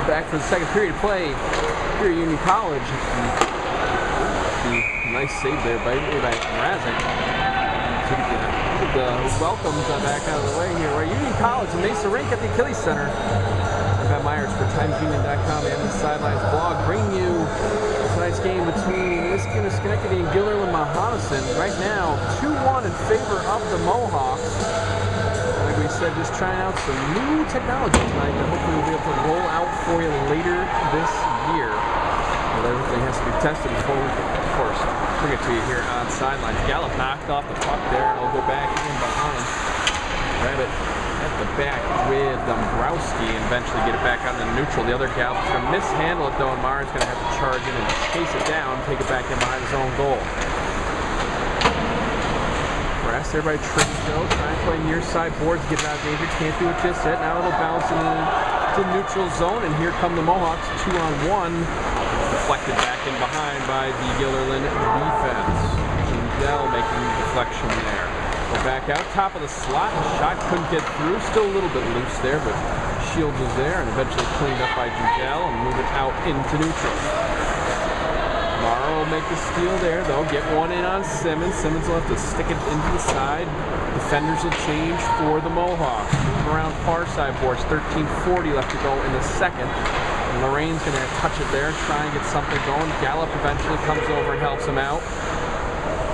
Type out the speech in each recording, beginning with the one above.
back for the second period of play here at Union College. Nice save there by Mrazek. The welcomes back out of the way here. We're at Union College in Mesa Rink at the Achilles Center. I'm Matt Myers for TimesUnion.com and the Sidelines blog, bringing you tonight's game between Niskayuna-Schenectady and Guilderland-Mohonasen. Right now, 2-1 in favor of the Mohawks. Like we said, just trying out some new technology tonight that hopefully we'll be able to roll out for you later this year. But everything has to be tested before we can, of course, bring it to you here on Sidelines. Gallup knocked off the puck there, and I'll go back in behind. Grab it at the back with Dombrowski and eventually get it back out into neutral. The other Gallup's going to mishandle it though, and Mara's going to have to charge in and chase it down, take it back in behind his own goal. Press, everybody tries to go, try and play near side boards, get it out of danger, can't do it just yet. Now it'll bounce into neutral zone, and here come the Mohawks, 2-on-1. Deflected back in behind by the Guilderland defense. Dell making the deflection there. We're back out, top of the slot. The shot couldn't get through. Still a little bit loose there, but Shields was there and eventually cleaned up by Dell and move it out into neutral. Morrow will make the steal there, though. Get one in on Simmons. Simmons will have to stick it into the side. Defenders will change for the Mohawks. Moving around far side boards. 13:40 left to go in the second. Lorraine's going to touch it there, try and get something going. Gallup eventually comes over and helps him out.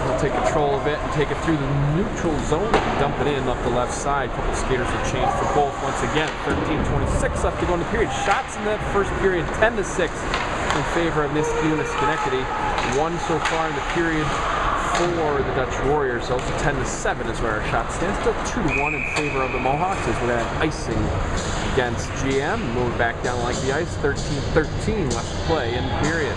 He'll take control of it and take it through the neutral zone and dump it in up the left side. A couple skaters will change for both once again. 13:26 left to go in the period. Shots in that first period, 10-6 in favor of Niskayuna-Schenectady. One so far in the period for the Dutch Warriors. So it's 10-7 is where our shot stands. Still 2-1 in favor of the Mohawks as we're going to have icing against GM. Move back down like the ice. 13-13 left to play in the period.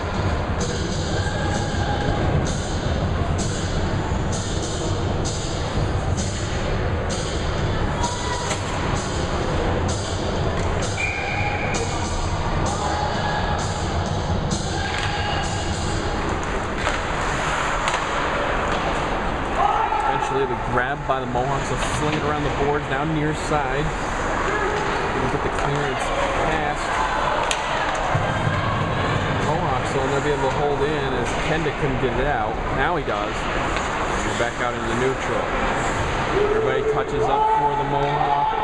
Eventually the grab by the Mohawks will fling it around the boards now near side. Get the clearance past Mohawks, so they'll be able to hold in as Kenda couldn't get it out. Now he does. He's back out into neutral. Everybody touches up for the Mohawk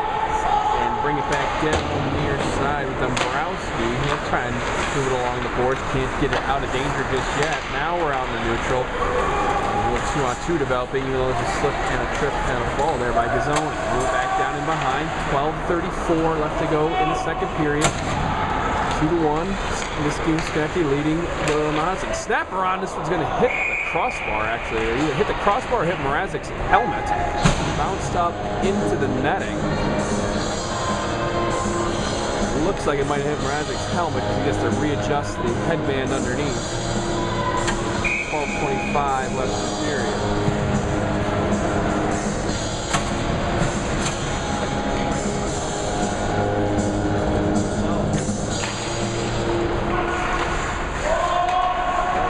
and bring it back down near side with Dombrowski. He'll try and move it along the boards. Can't get it out of danger just yet. Now we're out in the neutral. A little 2-on-2 developing, even though there's a slip and a trip and a fall there by Gazzone. Move back down in behind. 12:34 left to go in the second period. 2-1. Niskayuna-Schenectady leading Guilderland-Mohonasen. Snapper on. This one's going to hit the crossbar, actually. Either hit the crossbar or hit Mrazek's helmet. Bounced up into the netting. Looks like it might have hit Mrazek's helmet because he gets to readjust the headband underneath. 12:25 left in the period.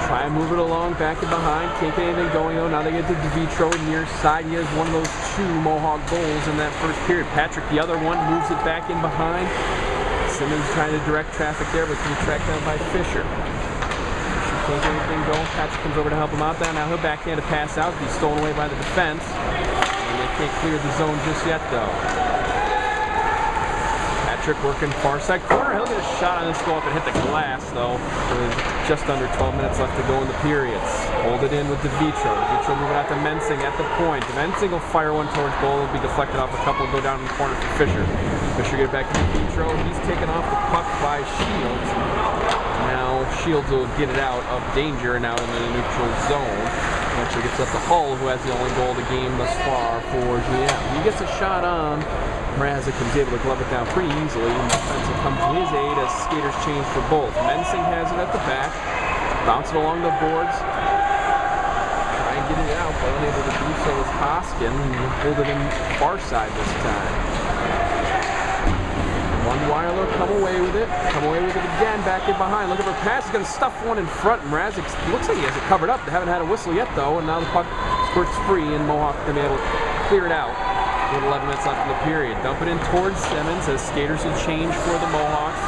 Try and move it along, back and behind. Can't get anything going though. Now they get to DeVitro near side. He has one of those two Mohawk goals in that first period. Patrick, the other one, moves it back in behind. Simmons trying to direct traffic there, but it's going to be tracked down by Fisher. Can't get anything going. Patrick comes over to help him out there. Now he'll backhand to pass out. He's stolen away by the defense. And they can't clear the zone just yet, though. Patrick working far side corner. He'll get a shot on this go up and hit the glass, though. With just under 12 minutes left to go in the periods. Hold it in with DeVitro. DeVitro moving out to Mensing at the point. Mensing will fire one towards goal. It'll be deflected off a couple. Go down in the corner for Fisher. Fisher get it back to DeVitro. He's taken off the puck by Shields. Now Shields will get it out of danger and out in the neutral zone. Eventually gets up to Hull, who has the only goal of the game thus far for GM. He gets a shot on Mrazek and is able to glove it down pretty easily. And defense will come to his aid as skaters change for both. Mensing has it at the back. Bounce it along the boards. Try and get it out, but unable to do so is Hoskin. Hold it in far side this time. One Weiler come away with it. Come away with it again, back in behind. Look at her pass. He's going to stuff one in front. Mrazek looks like he has it covered up. They haven't had a whistle yet, though, and now the puck squirts free, and Mohawk going to be able to clear it out. With 11 minutes left in the period. Dump it in towards Simmons as skaters will change for the Mohawks.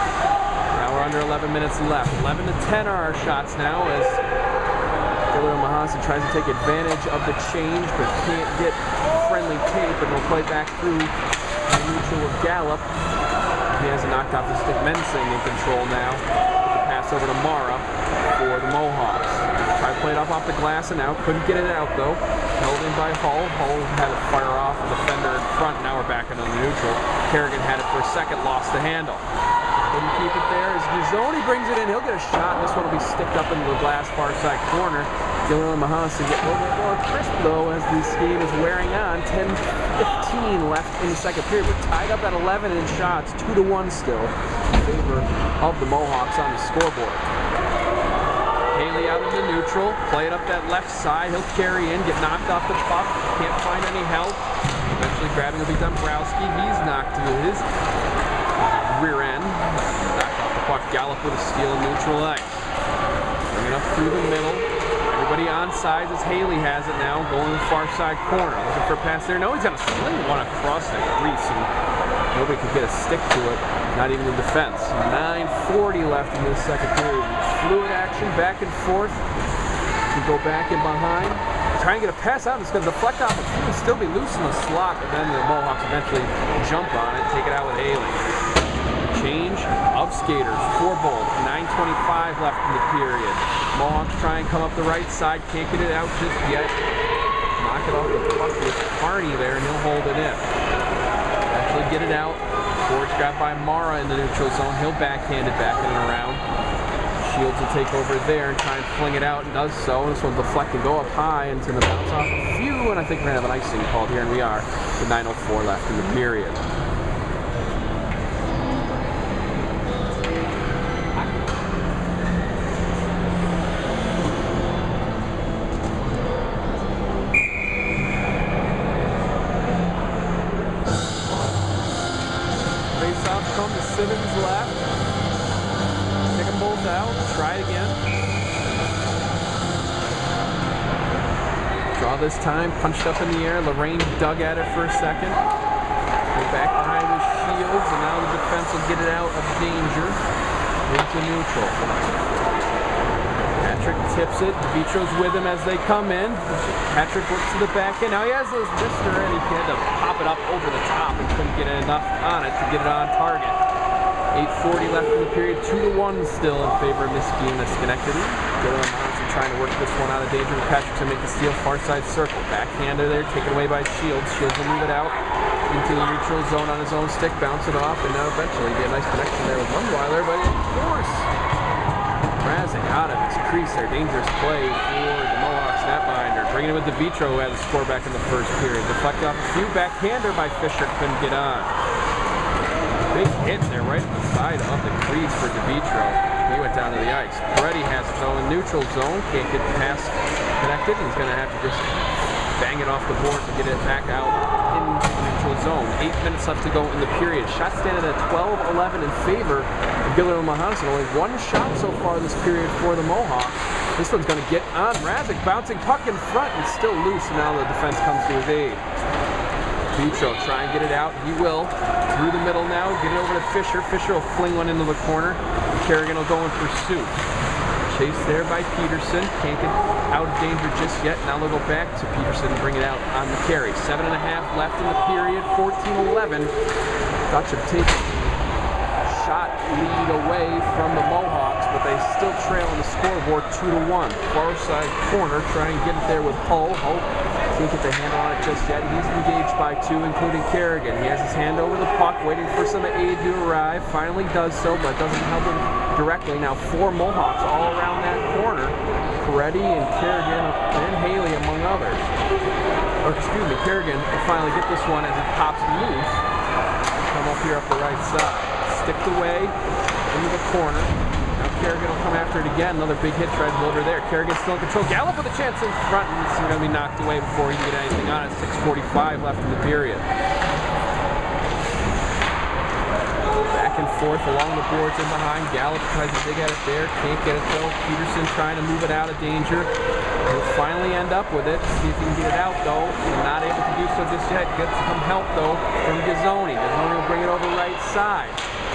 Now under 11 minutes left. 11 to 10 are our shots now as Guilderland-Mohonasen tries to take advantage of the change, but can't get friendly tape, and they'll play back through the neutral of Gallup. He has knocked off the stick. Mensing in control now. With the pass over to Mara for the Mohawks. Tried to play it off the glass and out. Couldn't get it out though. Held in by Hull. Hull had it fire off the defender in front. Now we're back into the neutral. Kerrigan had it for a second, lost the handle. Couldn't keep it there as Guizoni brings it in. He'll get a shot. This one will be sticked up into the glass far side corner. Guilderland-Mohonasen get a little bit more crisp though as this game is wearing on. 10-15 left in the second period. We're tied up at 11 in shots, 2-1 still in favor of the Mohawks on the scoreboard. Haley out in the neutral, play it up that left side. He'll carry in, get knocked off the puck. Can't find any help. Eventually grabbing will be Dombrowski. He's knocked to his rear end. Knocked off the puck. Gallup with a steal in neutral ice. Bring it up through the middle. Everybody on sides as Haley has it now, going to the far side corner. Looking for a pass there. No, he's got a sling one across the crease, and nobody could get a stick to it, not even the defense. 9:40 left in this second period. Fluid action, back and forth. To go back and behind. Try and get a pass out. It's going to deflect off the field and still be loose in the slot, but then the Mohawks eventually jump on it, take it out with Haley. Change of skaters for both. 9:25 left in the period. Mohawks try and come up the right side. Can't get it out just yet. Knock it off the puck with Carney there, and he'll hold it in. Actually get it out. Force grabbed by Mara in the neutral zone. He'll backhand it back in and around. Shields will take over there and try and fling it out, and does so. This one deflect and go up high, and it's going to bounce off a few, and I think we're going to have an icing called here, and we are. With 9:04 left in the period. Simmons left. Take them both out. Try it again. Draw this time. Punched up in the air. Lorraine dug at it for a second. Go back behind with Shields, and now the defense will get it out of danger into neutral. Patrick tips it. DeVitro's with him as they come in. Patrick works to the back end. Now he has this wrister, and he had to pop it up over the top and couldn't get enough on it to get it on target. 8:40 left in the period, 2-1 still in favor of Niskayuna-Schenectady. Guilderland-Mohonasen trying to work this one out of danger. Patrick to make the steal, far side circle. Backhander there, taken away by Shields. Shields will move it out into the neutral zone on his own stick, bounce it off, and now eventually get a nice connection there with Lundweiler, but of course, Razing out of his crease there. Dangerous play for the Mohawks netminder. Bringing it with DeVitro, who had the score back in the first period. Deflect off a few, backhander by Fisher, couldn't get on. Big hit there right at the side of the crease for DeVitro. He went down to the ice. Brady has his own neutral zone. Can't get the pass connected. He's going to have to just bang it off the board to get it back out into the neutral zone. 8 minutes left to go in the period. Shot standing at 12-11 in favor of Guilderland-Mohonasen. Only one shot so far this period for the Mohawks. This one's going to get on Razik. Bouncing puck in front and still loose. And now the defense comes to his aid. DeVitro try and get it out. He will. Through the middle now. Get it over to Fisher. Fisher will fling one into the corner. Kerrigan will go in pursuit. Chased there by Peterson. Can't get out of danger just yet. Now they'll go back to Peterson and bring it out on the carry. 7.5 left in the period. 14-11. Dutch have taken shot lead away from the Mohawks, but they still trail on the scoreboard 2-1. Far side corner. Try and get it there with Hull. Hull can't get the handle on it just yet. He's engaged by two, including Kerrigan. He has his hand over the puck, waiting for some aid to arrive. Finally does so, but doesn't help him directly. Now 4 Mohawks all around that corner. Peretti and Kerrigan and Haley, among others. Or excuse me, Kerrigan will finally get this one as it pops loose. Come up here up the right side. Sticked away into the corner. Kerrigan will come after it again. Another big hit tried to deliver there. Kerrigan still in control. Gallup with a chance in front, and it's going to be knocked away before he can get anything on it. 6:45 left in the period. Back and forth along the boards and behind. Gallup tries to dig at it there. Can't get it though. Peterson trying to move it out of danger. He'll finally end up with it. See if he can get it out though. Not able to do so just yet. Gets some help though from Guizoni. Guizoni will bring it over right side.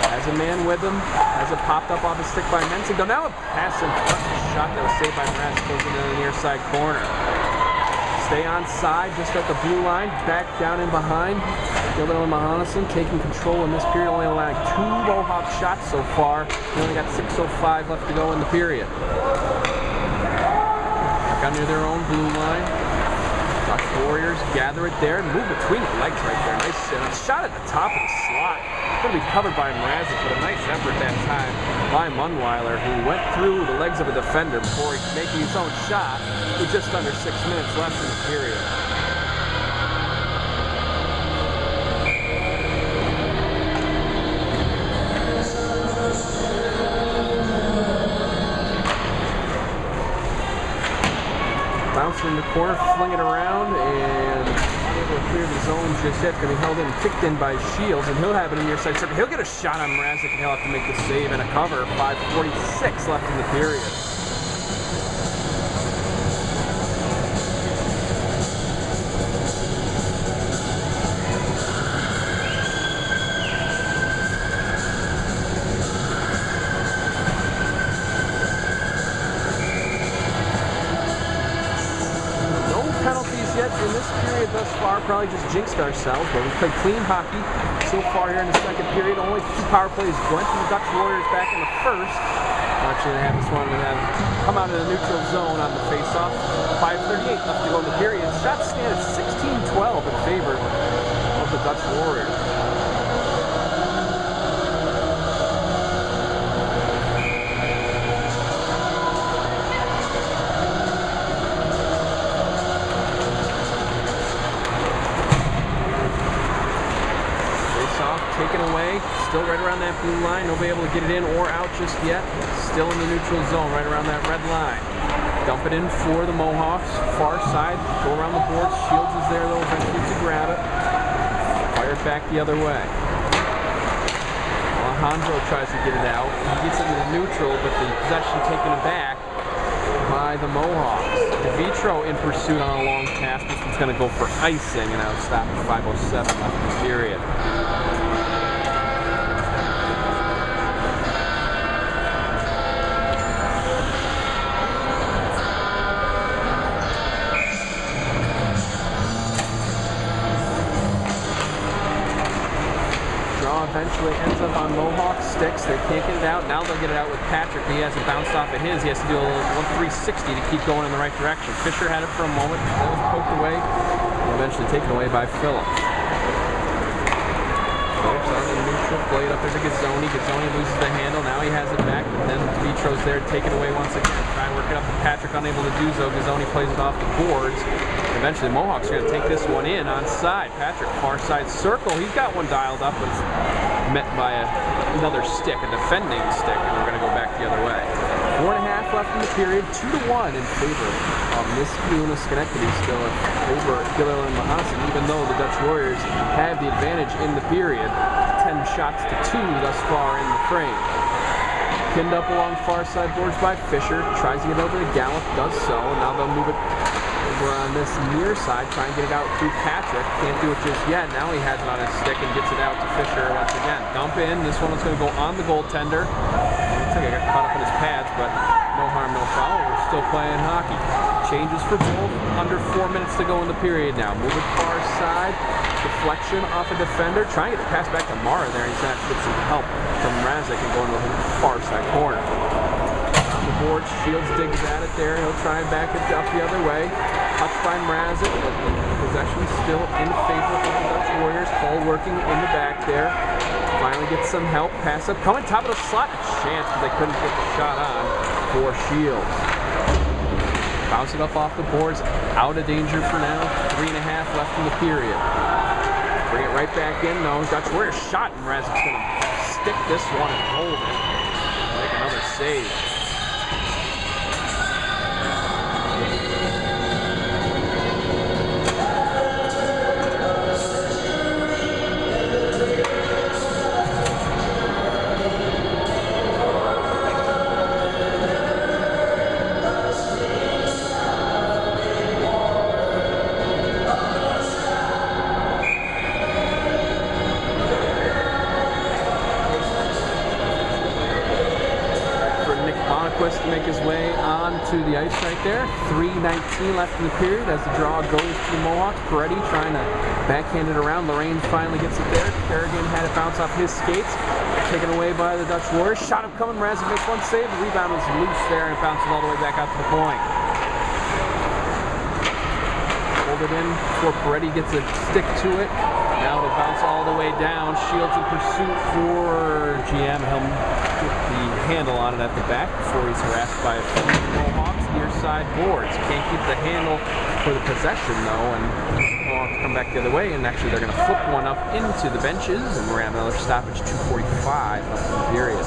Has a man with him. Has it popped up off his stick by Menzigo. Now a pass in front. Shot that was saved by Mrazek goes into the near side corner. Stay on side, just at the blue line. Back down in behind. Guilderland-Mohonasen taking control in this period, only allowing 2 Mohawk shots so far. We only got 6:05 left to go in the period. Back under their own blue line. Dutch Warriors gather it there and move between the legs right there. Nice shot at the top of the slot. Going to be covered by Mrazek, but a nice effort that time by Munweiler, who went through the legs of a defender before making his own shot with just under 6 minutes left in the period. Bounce from the corner, fling it around, and unable to clear the zone just yet. It's going to be held in and kicked in by Shields, and he'll have it in near side circle. He'll get a shot on Mrazek, and he'll have to make the save and a cover. 5:46 left in the period. In this period thus far, probably just jinxed ourselves, but we played clean hockey so far here in the second period. Only 2 power plays went to the Dutch Warriors back in the first. Actually, they have this one and have come out of the neutral zone on the face-off. 5:38 left to go in the period. Shots stand at 16-12 in favor of the Dutch Warriors. Taken away, still right around that blue line. Nobody able to get it in or out just yet. Still in the neutral zone, right around that red line. Dump it in for the Mohawks. Far side, go around the board. Shields is there though, eventually to grab it. Fire it back the other way. Alejandro tries to get it out. He gets into the neutral, but the possession taken back by the Mohawks. DeVitro in pursuit on a long pass. This one's going to go for icing, and now stop at 5:07 left in the period. Eventually ends up on Mohawk sticks. They can't get it out. Now they'll get it out with Patrick. He hasn't bounced off of his. He has to do a little 360 to keep going in the right direction. Fisher had it for a moment. That was poked away. And eventually taken away by Phillips. Phillips on the neutral plate up there to Gazzoni. Gazzoni loses the handle. Now he has it back. But then Vitro's there to take it away once again. Try and work it up to Patrick. Unable to do so. Gazzoni plays it off the boards. Eventually, the Mohawks are going to take this one in on side. Patrick, far side circle. He's got one dialed up, but it's met by another stick, a defending stick, and we're going to go back the other way. 4.5 left in the period, 2-1 in favor of Niskayuna-Schenectady still over Guilderland-Mohonasen, even though the Dutch Warriors have the advantage in the period. 10 shots to 2 thus far in the frame. Pinned up along far side boards by Fisher. Tries to get over to Gallup, does so, and now they'll move it over on this near side, try and get it out through Patrick. Can't do it just yet. Now he has it on his stick and gets it out to Fisher once again. Dump in. This one is going to go on the goaltender. Looks like I got caught up in his pads, but no harm, no foul. We're still playing hockey. Changes for both. Under 4 minutes to go in the period now. Move it far side. Deflection off a defender. Trying to get the pass back to Mara there. He's going to get some help from Mrazek and going to the far side corner. Board. Shields digs at it there. He'll try and back it up the other way. Touched by Mrazek, but the possession still in favor of the Dutch Warriors. Hall working in the back there. Finally gets some help. Pass up. Coming top of the slot. A chance, but they couldn't get the shot on for Shields. Bounce it up off the boards. Out of danger for now. 3.5 left in the period. Bring it right back in. No, Dutch Warriors shot, and Mrazek's going to stick this one and hold it. Make another save. Lundquist to make his way onto the ice right there. 3:19 left in the period as the draw goes to the Mohawks. Peretti trying to backhand it around. Lorraine finally gets it there. Kerrigan had it bounce off his skates. Taken away by the Dutch Warriors. Shot up coming. Mrazek makes one save. The rebound was loose there and it bounces all the way back out to the point. Hold it in before Peretti gets a stick to it. Now it'll bounce all the way down. Shields in pursuit for GM. He'll get the handle on it at the back before he's harassed by a few Mohawks near side boards. Can't keep the handle for the possession though, and Mohawks come back the other way, and actually they're going to flip one up into the benches, and we're at another stoppage. 2:45 left in the period.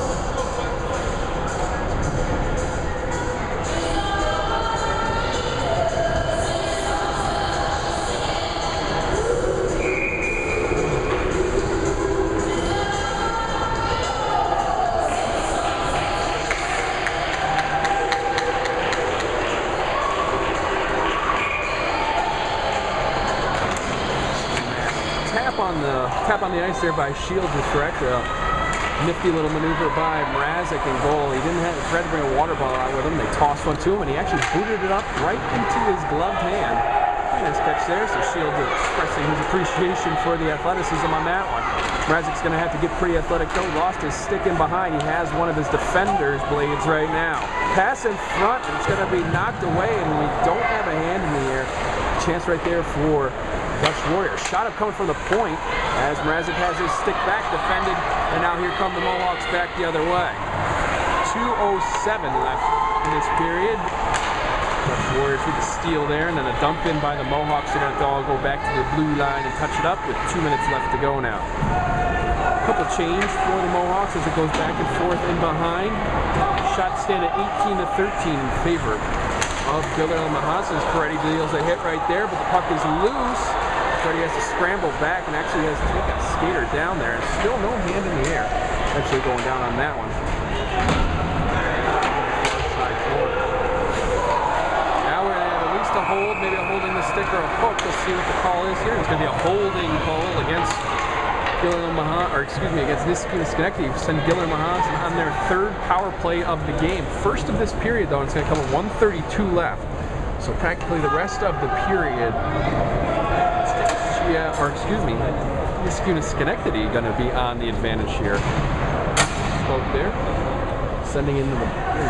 Tap on the ice there by Shields is correct. Nifty little maneuver by Mrazek in goal. He didn't have Fred to bring a water bottle out with him. They tossed one to him, and he actually booted it up right into his gloved hand. Nice catch there. So Shields expressing his appreciation for the athleticism on that one. Mrazek's going to have to get pretty athletic though. Lost his stick in behind. He has one of his defender's blades right now. Pass in front, and it's going to be knocked away, and we don't have a hand in the air. Chance right there for Dutch Warriors. Shot up coming from the point as Mrazek has his stick back defended, and now here come the Mohawks back the other way. 2:07 left in this period. Dutch Warriors with the steal there, and then a dump in by the Mohawks. They're going to all go back to the blue line and touch it up with 2 minutes left to go now. A couple change for the Mohawks as it goes back and forth in behind. Shot stand at 18-13 in favor of Guilderland-Mohonasen. Peretti deals a hit right there, but the puck is loose. Peretti has to scramble back and actually has to take a skater down there. And still no hand in the air. Actually going down on that one. Now we're going to have at least a hold, maybe a holding the stick or a hook. Let's see what the call is here. It's going to be a holding call against against Niskayuna-Schenectady. Send Guilderland-Mohonasen on their third power play of the game. First of this period, though, and it's going to come with 1:32 left. So practically the rest of the period, Niskayuna-Schenectady going to be on the advantage here. Spoke there.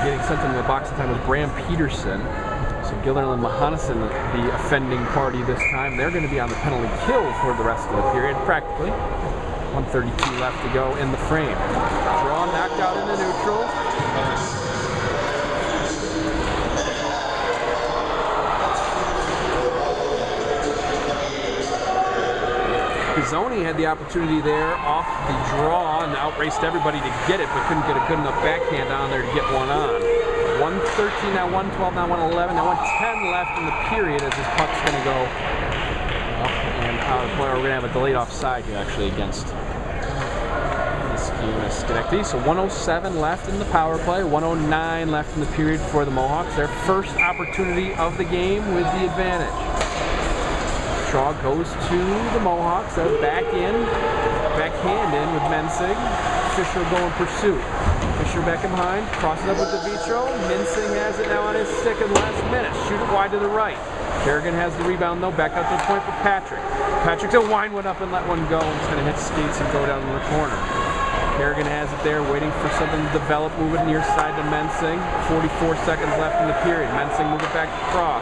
Getting sent into the box at the time with Bram Peterson. So Guilderland-Mohonasen, the offending party this time, they're going to be on the penalty kill for the rest of the period, practically. 1:32 left to go in the frame. Draw knocked out into neutral. Pizzoni had the opportunity there off the draw and outraced everybody to get it, but couldn't get a good enough backhand on there to get one on. 1:13 now, 1:12 now, 1:11 now, 1:10 left in the period as this puck's going to go up and out of play. We're going to have a delayed offside here actually against Niskayuna-Schenectady. So 1:07 left in the power play, 1:09 left in the period for the Mohawks. Their first opportunity of the game with the advantage. Draw goes to the Mohawks. They're backhand in with Mensing. Fisher will go in pursuit. Fisher back in behind, crosses up with DeVitro. Mensing has it now on his stick in the last minute. Shoot it wide to the right. Kerrigan has the rebound though. Back out to the point for Patrick. Patrick's going to wind one up and let one go. And it's going to hit skates and go down in the corner. Kerrigan has it there, waiting for something to develop, moving near side to Mensing. 44 seconds left in the period. Mensing move it back across.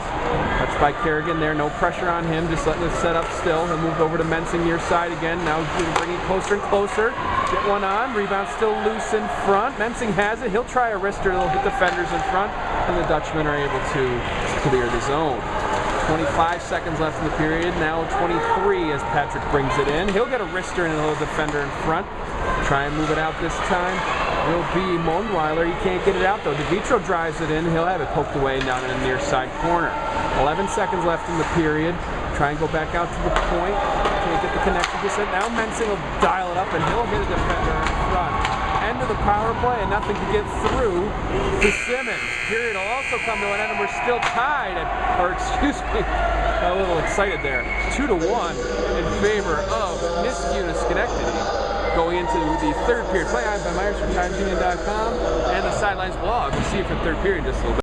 Touched by Kerrigan there, no pressure on him, just letting it set up still. He'll move over to Mensing near side again. Now bringing it closer and closer. Get one on, rebound still loose in front. Mensing has it, he'll try a wrister, they'll hit defenders in front, and the Dutchmen are able to clear the zone. 25 seconds left in the period, now 23 as Patrick brings it in. He'll get a wrister and a little defender in front. Try and move it out this time. Will be Mondweiler. He can't get it out though. DeVitro drives it in. He'll have it poked away down in the near side corner. 11 seconds left in the period. Try and go back out to the point. Can't get the connection just yet. Now Mensing will dial it up and he'll hit a defender in front. End of the power play and nothing to get through to Simmons. Period will also come to an end and we're still tied a little excited there. 2-1 in favor of Niskayuna-Schenectady. going into the third period play. I'm Ben Myers from TimesUnion.com and the Sidelines blog. We'll see you for the third period in just a little bit.